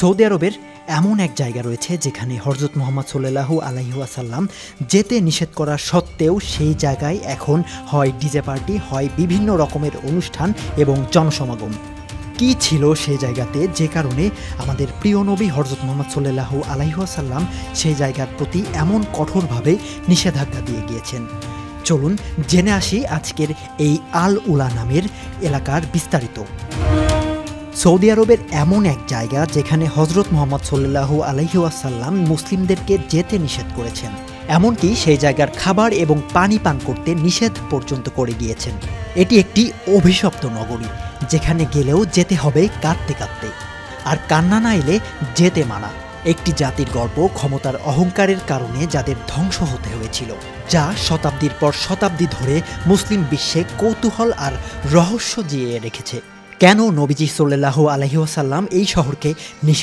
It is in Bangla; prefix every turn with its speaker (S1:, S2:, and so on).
S1: সৌদি আরবের এমন এক জায়গা রয়েছে যেখানে হযরত মুহাম্মদ সাল্লাল্লাহু আলাইহি ওয়াসাল্লাম যেতে নিষেধ করা সত্ত্বেও সেই জায়গায় এখন হয় ডিজে পার্টি, হয় বিভিন্ন রকমের অনুষ্ঠান এবং জনসমাগম। কি ছিল সেই জায়গাতে যে কারণে আমাদের প্রিয় নবী হযরত মুহাম্মদ সাল্লাল্লাহু আলাইহি ওয়াসাল্লাম সেই জায়গার প্রতি এমন কঠোরভাবে নিষেধাজ্ঞা দিয়ে গিয়েছেন? চলুন জেনে আসি আজকের এই আল উলা নামের এলাকার বিস্তারিত। সৌদি আরবের এমন এক জায়গা যেখানে হযরত মুহাম্মদ সাল্লাল্লাহু আলাইহি ওয়াসাল্লাম মুসলিমদেরকে যেতে নিষেধ করেছেন, এমনকি সেই জায়গার খাবার এবং পানি পান করতে নিষেধ পর্যন্ত করে গিয়েছেন। এটি একটি অভিশপ্ত নগরী, যেখানে গেলেও যেতে হবে কাঁদতে কাঁদতে, আর কান্না না এলে যেতে মানা। একটি জাতির গল্প, ক্ষমতার অহংকারের কারণে যাদের ধ্বংস হতে হয়েছিল, যা শতাব্দীর পর শতাব্দী ধরে মুসলিম বিশ্বে কৌতূহল আর রহস্য জিয়ে রেখেছে। কেন নবীজি সাল্লাল্লাহু আলাইহি ওয়াসাল্লাম এই শহরকে